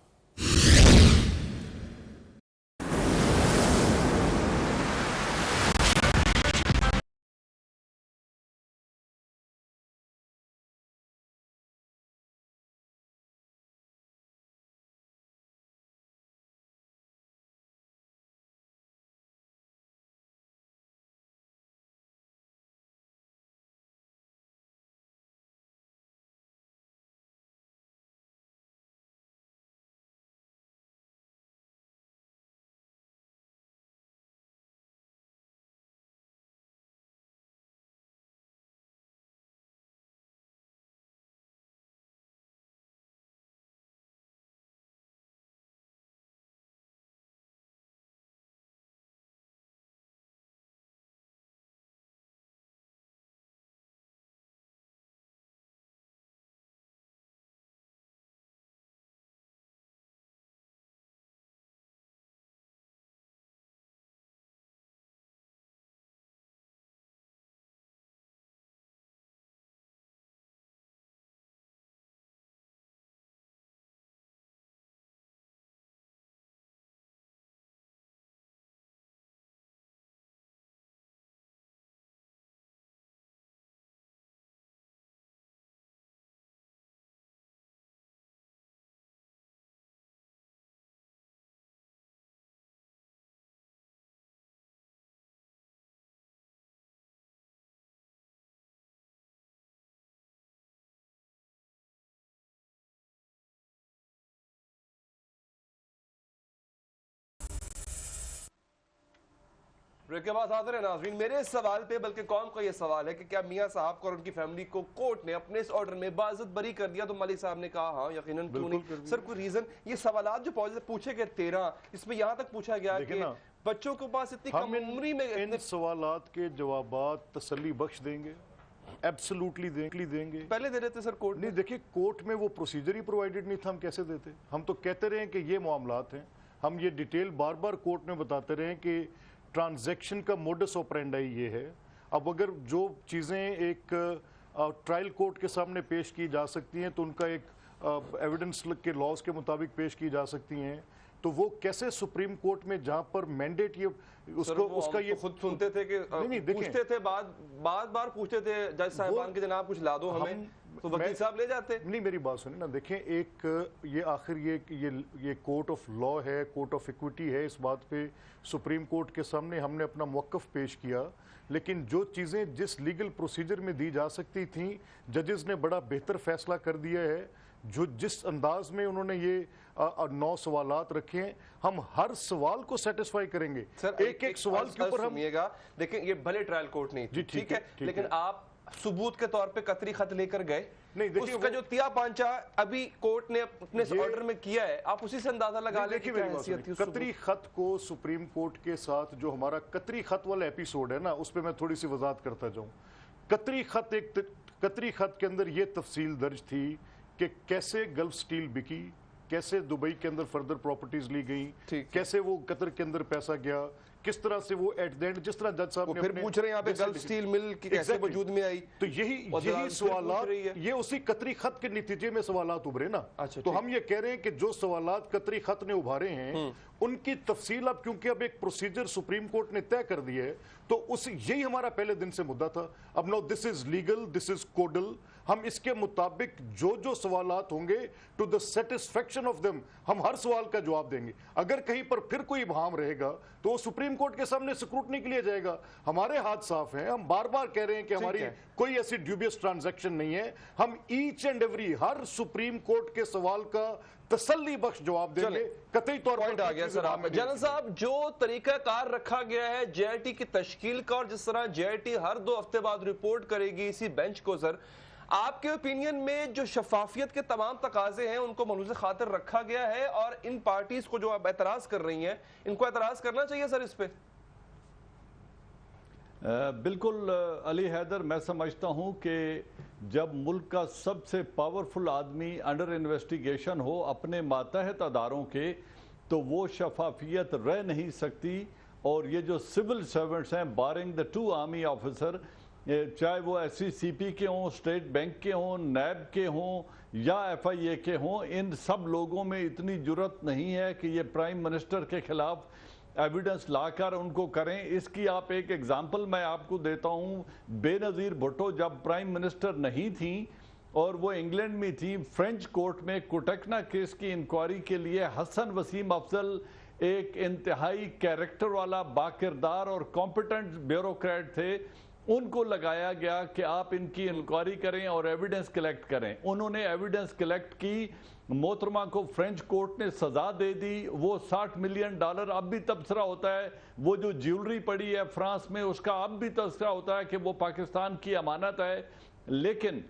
ब्रेक के बाद हाजिर है नाज़रीन। मेरे इस सवाल पे बल्कि कौम का ये सवाल है कि क्या मियां साहब को और उनकी फैमिली को कोर्ट ने अपने इस ऑर्डर में बाइज्जत बरी कर दिया? तो मलिक साहब ने कहा हाँ यकीनन, क्यों नहीं सर, कोई रीजन? ये सवाल जो पूछे गए 13, इसमें यहाँ तक पूछा गया कि बच्चों के पास इतनी कम उम्र में इन सवालात के जवाबात तसल्ली बख्श देंगे, एब्सोल्युटली देंगे। पहले दे देते सर कोर्ट नहीं, देखिए कोर्ट में वो प्रोसीजर ही प्रोवाइडेड नहीं था, हम कैसे देते? हम तो कहते रहे कि ये मामलात हैं, हम ये डिटेल बार बार कोर्ट में बताते रहे कि ट्रांजैक्शन का मोडस ऑपरेंडाई ये है। अब अगर जो चीज़ें एक ट्रायल कोर्ट के सामने पेश की जा सकती हैं तो उनका एक एविडेंस के लॉज के मुताबिक पेश की जा सकती हैं, तो वो कैसे सुप्रीम कोर्ट में जहां पर मैंडेट ये उसका ये खुद सुनते थे कि नहीं पूछते थे, बार पूछते थे जज साहिबान के जनाब कुछ ला दो हमें, तो वकील साहब ले जाते। नहीं, मेरी बात सुनिए ना, देखें एक ये आखिर ये कोर्ट ऑफ लॉ है, कोर्ट ऑफ इक्विटी है। इस बात पे सुप्रीम कोर्ट के सामने हमने अपना मौक़िफ़ पेश किया, लेकिन जो चीज़ें जिस लीगल प्रोसीजर में दी जा सकती थी जजेस ने बड़ा बेहतर फैसला कर दिया है। जो जिस अंदाज में उन्होंने ये 9 सवालात रखे हैं, हम हर सवाल को सेटिस्फाई करेंगे। सर एक सवाल के ऊपर हम देखें, ये भले ट्रायल कोर्ट नहीं थी, ठीक है, लेकिन आप सबूत के तौर पे कतरी खत लेकर गए। नहीं, देखिए उसका जो तिया पांचा अभी कोर्ट ने अपने ऑर्डर में किया है, आप उसी से अंदाजा लगा लें कि क्या हैसियत थी उस कतरी खत को सुप्रीम कोर्ट के साथ जो हमारा कतरी खत वाला एपिसोड है ना, उस पर मैं थोड़ी सी वजाहत करता जाऊं। कतरी खत के अंदर ये तफसील दर्ज थी कि कैसे गल्फ स्टील बिकी, कैसे दुबई के अंदर फर्दर प्रॉपर्टीज ली गई, कैसे वो कतर के अंदर पैसा गया, किस तरह से वो एट द एंड, जिस तरह जज साहब वो फिर पूछ रहे हैं यहाँ पे गल्फ स्टील मिल की कैसे वजूद में आई, तो यही सवालात, ये उसी कतरी खत के नतीजे में सवालात उभरे ना। तो हम ये कह रहे हैं कि जो सवालात कतरी खत ने उभारे हैं उनकी तफसील अब, क्योंकि अब एक प्रोसीजर सुप्रीम कोर्ट ने तय कर दी है, तो यही हमारा पहले दिन से मुद्दा था। अब no this is legal, this is codal, हम इसके मुताबिक जो सवालात होंगे to the satisfaction of them हम हर सवाल का जवाब देंगे। अगर कहीं पर फिर कोई इब्हाम रहेगा तो वो सुप्रीम कोर्ट के सामने स्क्रूटनी के लिए जाएगा। हमारे हाथ साफ हैं, हम बार बार कह रहे हैं कि हमारी कोई ऐसी ड्यूबियस ट्रांजैक्शन नहीं है। हम each and every her supreme court के सवाल का तसल्ली बख्श जवाब देंगे। कतई तौर पर आ गया सर आप जनरल साहब, जो तरीकाकार रखा गया है जेआईटी की तश्कील का और जिस तरह जेआईटी हर 2 हफ्ते बाद रिपोर्ट करेगी इसी बेंच को, सर आपके ओपिनियन में जो शफाफियत के तमाम तकाजे हैं उनको मलूज़ खातिर रखा गया है और इन पार्टीज को जो आप एतराज कर रही हैं इनको एतराज करना चाहिए सर इस पे? बिल्कुल अली हैदर, मैं समझता हूं कि जब मुल्क का सबसे पावरफुल आदमी अंडर इन्वेस्टिगेशन हो अपने मातहत अदारों के, तो वो शफाफियत रह नहीं सकती। और ये जो सिविल सर्वेंट्स हैं बारिंग द 2 आर्मी ऑफिसर, चाहे वो SCCP के हों, स्टेट बैंक के हों, नैब के हों या FIA के हों, इन सब लोगों में इतनी जुर्रत नहीं है कि ये प्राइम मिनिस्टर के खिलाफ एविडेंस लाकर उनको करें। इसकी आप एक एग्जांपल मैं आपको देता हूं। बेनज़ीर भुट्टो जब प्राइम मिनिस्टर नहीं थी और वो इंग्लैंड में थी, फ्रेंच कोर्ट में कोटकना केस की इंक्वायरी के लिए हसन वसीम अफजल एक इंतहाई कैरेक्टर वाला, बाकिरदार और कॉम्पिटेंट ब्यूरोक्रेट थे, उनको लगाया गया कि आप इनकी इंक्वायरी करें और एविडेंस कलेक्ट करें। उन्होंने एविडेंस कलेक्ट की, मोहतरमा को फ्रेंच कोर्ट ने सजा दे दी। वो $60 मिलियन अब भी तबसरा होता है, वो जो ज्वेलरी पड़ी है फ्रांस में उसका अब भी तबसरा होता है कि वो पाकिस्तान की अमानत है। लेकिन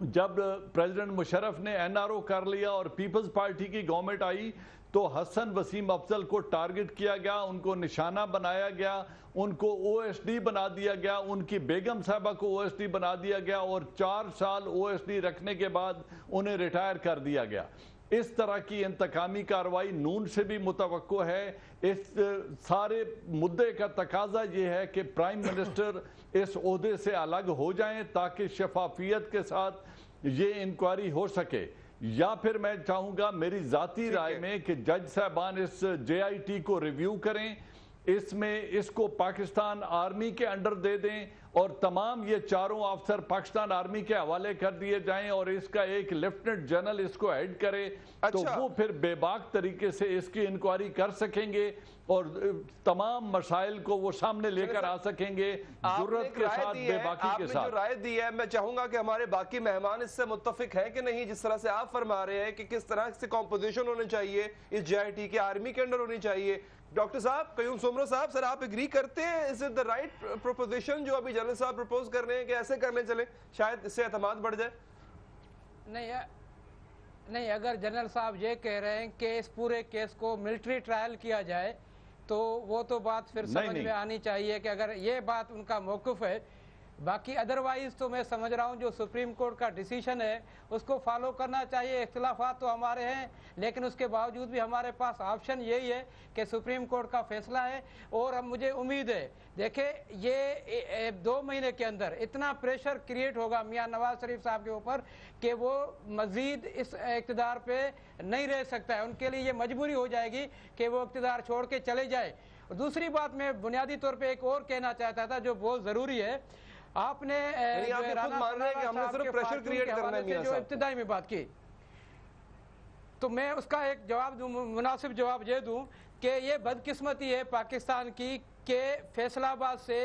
जब प्रेसिडेंट मुशर्रफ ने NRO कर लिया और पीपल्स पार्टी की गवर्नमेंट आई तो हसन वसीम अफजल को टारगेट किया गया, उनको निशाना बनाया गया, उनको OSD बना दिया गया, उनकी बेगम साहबा को OSD बना दिया गया और 4 साल OSD रखने के बाद उन्हें रिटायर कर दिया गया। इस तरह की इंतकामी कार्रवाई नून से भी मुतवक्को है। इस सारे मुद्दे का तकाजा ये है कि प्राइम मिनिस्टर इस ओहदे से अलग हो जाएं ताकि शफाफियत के साथ ये इंक्वायरी हो सके। या फिर मैं चाहूंगा मेरी जाती राय में कि जज साहबान इस JIT को रिव्यू करें, इसमें इसको पाकिस्तान आर्मी के अंडर दे दें और तमाम ये चारों अफसर पाकिस्तान आर्मी के हवाले कर दिए जाएं और इसका एक लेफ्टिनेंट जनरल इसको हेड करे। तो वो फिर बेबाक तरीके से इसकी इंक्वायरी कर सकेंगे और तमाम मसाइल को वो सामने लेकर आ सकेंगे जुर्रत के साथ, बेबाकी के साथ। जो राय दी है मैं चाहूंगा कि हमारे बाकी मेहमान इससे मुत्तफिक हैं कि नहीं, जिस तरह से आप फरमा रहे हैं कि किस तरह से कॉम्पोजिशन होनी चाहिए इस JIT के, आर्मी के अंडर होनी चाहिए। डॉक्टर साहब, कयूम सोमरो साहब, सर आप एग्री करते हैं, is it the right proposition जो अभी जनरल साहब प्रपोज कर रहे हैं कि ऐसे करने चले, शायद इससे एतमाद बढ़ जाए? नहीं, अगर जनरल साहब ये कह रहे हैं कि इस पूरे केस को मिलिट्री ट्रायल किया जाए तो वो तो बात फिर समझ में आनी चाहिए कि अगर ये बात उनका मौक़िफ़ है। बाकी अदरवाइज तो मैं समझ रहा हूँ जो सुप्रीम कोर्ट का डिसीजन है उसको फॉलो करना चाहिए। इख्तिलाफात तो हमारे हैं लेकिन उसके बावजूद भी हमारे पास ऑप्शन यही है कि सुप्रीम कोर्ट का फैसला है। और अब मुझे उम्मीद है, देखे ये 2 महीने के अंदर इतना प्रेशर क्रिएट होगा मियां नवाज शरीफ साहब के ऊपर कि वो मजीद इस इक़्तिदार पे नहीं रह सकता है। उनके लिए ये मजबूरी हो जाएगी कि वो इक़्तिदार छोड़ के चले जाए। दूसरी बात मैं बुनियादी तौर पर एक और कहना चाहता था जो बहुत ज़रूरी है, आपने जो इब्तिदाई में बात की तो मैं उसका एक जवाब दूं, मुनासिब जवाब ये दूं कि ये बदकिस्मती है पाकिस्तान की कि फैसलाबाद से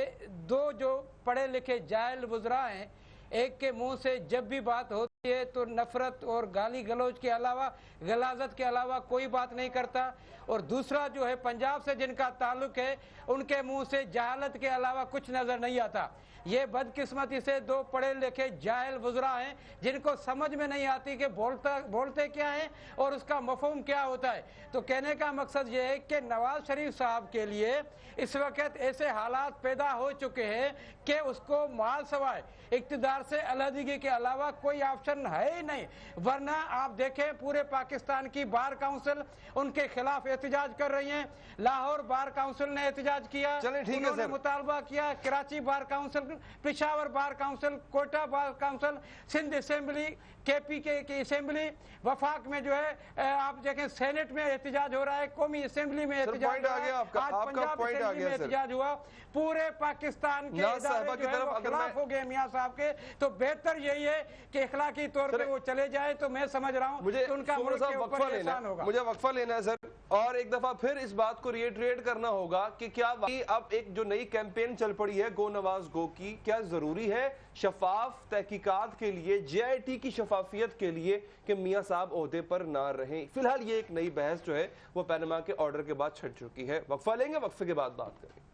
2 जो पढ़े लिखे जाहिल वज़रा हैं, एक के मुंह से जब भी बात होती है तो नफरत और गाली गलौज के अलावा, गलाजत के अलावा कोई बात नहीं करता, और दूसरा जो है पंजाब से जिनका ताल्लुक है उनके मुंह से जहालत के अलावा कुछ नजर नहीं आता। ये बदकिस्मती से 2 पढ़े लिखे जाहिल वज़रा हैं जिनको समझ में नहीं आती कि बोलते क्या हैं और उसका मफ़हूम क्या होता है। तो कहने का मकसद ये है कि नवाज शरीफ साहब के लिए इस वक्त ऐसे हालात पैदा हो चुके हैं कि उसको माल सवाए इक़्तिदार से अलहदगी के अलावा कोई ऑप्शन ऑप्शन है ही नहीं। वरना आप देखें पूरे पाकिस्तान की बार काउंसिल उनके खिलाफ एहतजाज कर रही है। लाहौर बार काउंसिल ने एहतजाज किया, चलें ठीक है उन्होंने सर। मुतालबा किया, Karachi bar council, Peshawar bar council, Quetta bar council, Sindh assembly, KP की असेंबली, वफाक में जो है आप देखें सेनेट में एहतजाज हो रहा है, कौमी असेंबली में एहतजाज पॉइंट हो आ रहा गया है, आपका, आज आपका पंजाब पॉइंट आ असेंबली गया में सर। एहतजाज हुआ। पूरे पाकिस्तान के नाज साहबा इदारे की जो है तरफ वो अगर खिलाफ मैं- हो गए मियां साहब के, तो बेहतर यही है कि इखलाकी तौर पे वो चले जाए। तो मैं समझ रहा हूँ मुझे कि उनका सुमन मुल्क साहब के वक्फा ऊपर लेना एहसान है, होगा। मुझे वक्फा लेना है सर, और एक दफा फिर इस बात को रिएटरेट करना होगा कि क्या वाकई अब एक जो नई कैंपेन चल पड़ी है गो नवाज गो की, क्या जरूरी है शफाफ तहकीकात के लिए, JIT की शफाफियत के लिए कि मियां साहब ओहदे पर ना रहें? फिलहाल ये एक नई बहस जो है वो पैनमा के ऑर्डर के बाद छिड़ चुकी है। वक्फा लेंगे, वक्फे के बाद बात करेंगे।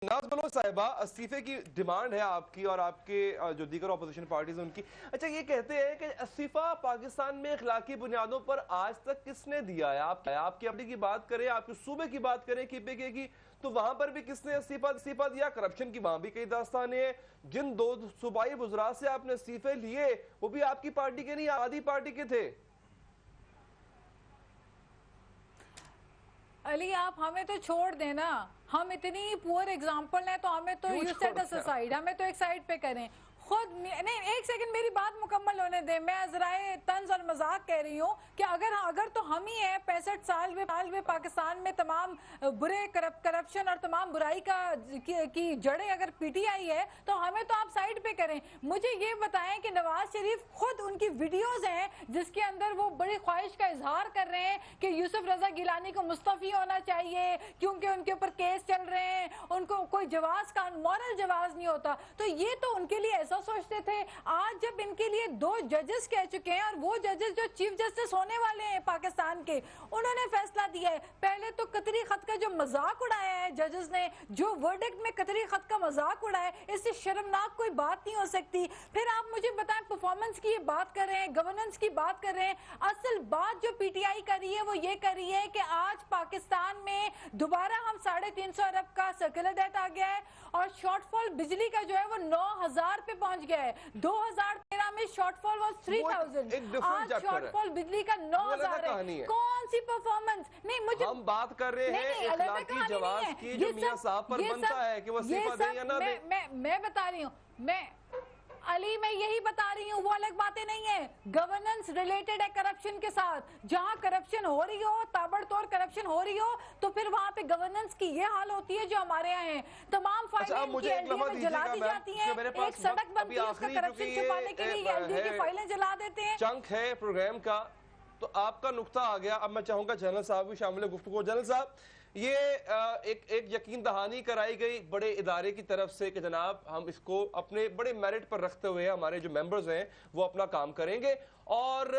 नाज बलोच साहिबा, इस्तीफे की डिमांड है आपकी और आपके जो दीगर अपोजिशन पार्टीज हैं उनकी। अच्छा, ये कहते हैं कि इस्तीफा पाकिस्तान में इखलाकी बुनियादों पर आज तक किसने दिया है? आपकी अपनी की बात करें, आपके सूबे की बात करें KPK की, तो वहां पर भी किसने इस्तीफा दिया? करप्शन की वहां भी कई दास्तानें हैं। जिन 2 सूबाई वुज़रा से आपने इस्तीफे लिए वो भी आपकी पार्टी के नहीं, आधी पार्टी के थे। अली, आप हमें तो छोड़ देना, हम इतनी पुअर एग्जाम्पल हैं तो हमें तो यू सेट अस असाइड, हमें तो एक साइड पे करें खुद। नहीं, एक सेकंड मेरी बात मुकम्मल होने दे। मैं ज़राए तंज और मजाक कह रही हूँ कि अगर तो हम ही हैं 65 साल में पाकिस्तान में तमाम बुरे करप्शन और तमाम बुराई की जड़ें अगर PTI है तो हमें तो आप साइड पे करें। मुझे ये बताएं कि नवाज शरीफ खुद उनकी वीडियोस हैं जिसके अंदर वो बड़ी ख्वाहिश का इजहार कर रहे हैं कि यूसुफ रजा गिलानी को मुस्तफ़ी होना चाहिए क्योंकि उनके ऊपर केस चल रहे हैं, उनको कोई जवाज का मॉरल जवाज नहीं होता। तो ये तो उनके लिए ऐसा सोचते थे। आज जब इनके लिए 2 जजेस कह चुके हैं और वो जजेस जो चीफ जस्टिस होने वाले हैं पाकिस्तान के, उन्होंने फैसला दिया है। पहले तो कतरी खत का जो मजाक उड़ाया है जजेस ने, जो वर्डिक्ट में कतरी खत का मजाक उड़ाया, इससे शर्मनाक कोई बात नहीं हो सकती। फिर आप मुझे बताएं, परफॉर्मेंस की ये बात कर रहे हैं, गवर्नेंस की बात कर रहे हैं, असल बात जो PTI कर रही है वो ये कर रही है कि आज पाकिस्तान में दोबारा हम 350 अरब का सर्कुलर डेट आ गया है और शॉर्टफॉल बिजली का जो है वो 9000 पे पहुंच गया है। 2013 में शॉर्टफॉल वाज 3000, आज शॉर्टफॉल बिजली का 9000 है। कौन सी परफॉर्मेंस? नहीं, मुझे हम बात कर रहे हैं इखलाकी जवाज की जो मियां साहब पर बनता है कि वो इस्तीफा दें या ना दें। मैं बता रही हूँ, मैं यही बता रही हूँ, वो अलग बातें नहीं है। गवर्नेंस रिलेटेड है करप्शन के साथ। जहाँ करप्शन हो रही हो, ताबड़तोड़ करप्शन हो रही हो, तो फिर वहाँ पे गवर्नेंस की ये हाल होती है जो हमारे यहाँ है। तमाम फाइलें में जला दी जाती हैं। एक सड़क बनती है, उसका करप्शन छुपाने के लिए LD की फाइलें जला देते हैं। चंक है प्रोग्राम का, तो आपका नुक्ता आ गया। अब मैं चाहूंगा जनरल साहब भी शामिल है गुफ्तगू। जनरल साहब, ये एक यकीन दहानी कराई गई बड़े इदारे की तरफ से कि जनाब हम इसको अपने बड़े मेरिट पर रखते हुए हमारे जो मेंबर्स हैं वो अपना काम करेंगे और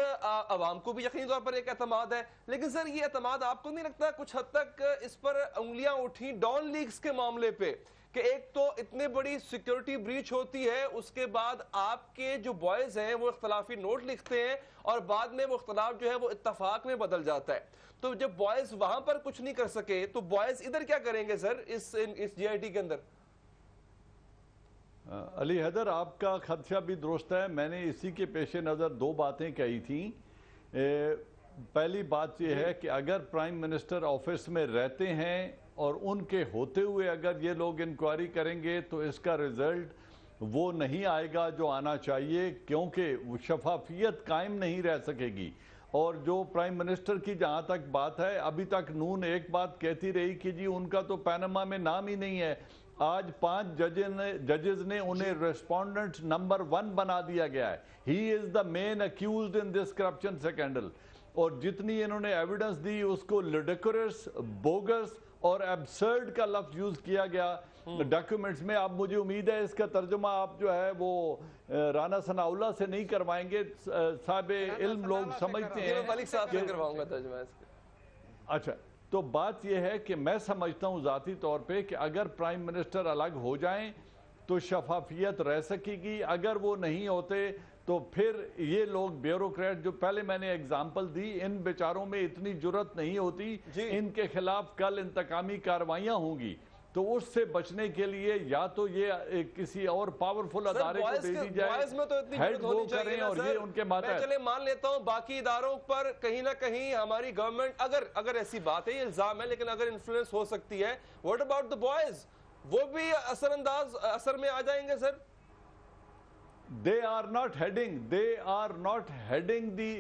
अवाम को भी यकीनी तौर पर एक एतमाद है। लेकिन सर, ये एतमाद आपको नहीं लगता कुछ हद तक इस पर उंगलियां उठी डॉन लीग्स के मामले पे कि एक तो इतने बड़ी सिक्योरिटी ब्रीच होती है, उसके बाद आपके जो बॉयज हैं वो इख्तलाफी नोट लिखते हैं और बाद में वो इख्तलाफ जो है वो इत्तफाक में बदल जाता है। तो जब बॉयज वहां पर कुछ नहीं कर सके तो बॉयज इधर क्या करेंगे सर इस JIT के अंदर? अली हैदर, आपका खदशा भी दुरुस्त है। मैंने इसी के पेश नज़र 2 बातें कही थी। पहली बात यह है कि अगर प्राइम मिनिस्टर ऑफिस में रहते हैं और उनके होते हुए अगर ये लोग इंक्वायरी करेंगे तो इसका रिजल्ट वो नहीं आएगा जो आना चाहिए, क्योंकि शफाफियत कायम नहीं रह सकेगी। और जो प्राइम मिनिस्टर की जहाँ तक बात है, अभी तक नून एक बात कहती रही कि जी उनका तो पैनामा में नाम ही नहीं है। आज 5 जजेस ने उन्हें रेस्पोंडेंट नंबर 1 बना दिया गया है। He is the main accused in this corruption scandal. और जितनी इन्होंने एविडेंस दी उसको लिडिकुलस, बोगस और एब्सर्ड का लफ्ज यूज किया गया डॉक्यूमेंट्स में। अब मुझे उम्मीद है इसका तर्जुमा आप जो है वो राना सनाउल्लाह से नहीं करवाएंगे, साहब इल्म लोग समझते हैं। मलिक साहब से करवाऊंगा तर्जुमा इसका। अच्छा, तो बात यह है कि मैं समझता हूं ज़ाती तौर पे कि अगर प्राइम मिनिस्टर अलग हो जाएं तो शफाफियत रह सकेगी। अगर वो नहीं होते तो फिर ये लोग ब्यूरोक्रेट, जो पहले मैंने एग्जाम्पल दी, इन बेचारों में इतनी जुर्रत नहीं होती, इनके खिलाफ कल इंतकामी कार्रवाइयां होंगी। तो उससे बचने के लिए या तो ये किसी और पावरफुल अदारे को दे दी जाए, में तो इतनी हेड वो करें और ये उनके माता। मैं चले मान लेता हूं बाकी इदारों पर कहीं ना कहीं हमारी गवर्नमेंट, अगर ऐसी बात है, ये इल्जाम है, लेकिन अगर इन्फ्लुएंस हो सकती है, व्हाट अबाउट द बॉयज? वो भी असर में आ जाएंगे sir? They are not heading the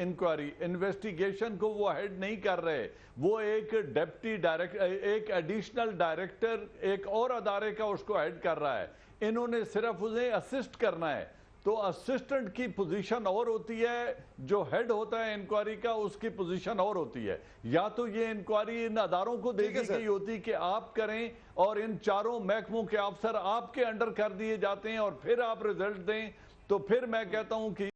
inquiry, investigation को वो हेड नहीं कर रहे। वो एक डेप्टी डायरेक्टर, एक एडिशनल डायरेक्टर एक और अदारे का उसको हेड कर रहा है। इन्होंने सिर्फ उन्हें असिस्ट करना है। तो असिस्टेंट की पोजीशन और होती है, जो हेड होता है इंक्वायरी का उसकी पोजीशन और होती है। या तो ये इंक्वायरी इन अदारों को दे दी गई होती कि आप करें और इन चारों महकमों के अफसर आपके अंडर कर दिए जाते हैं और फिर आप रिजल्ट दें, तो फिर मैं कहता हूं कि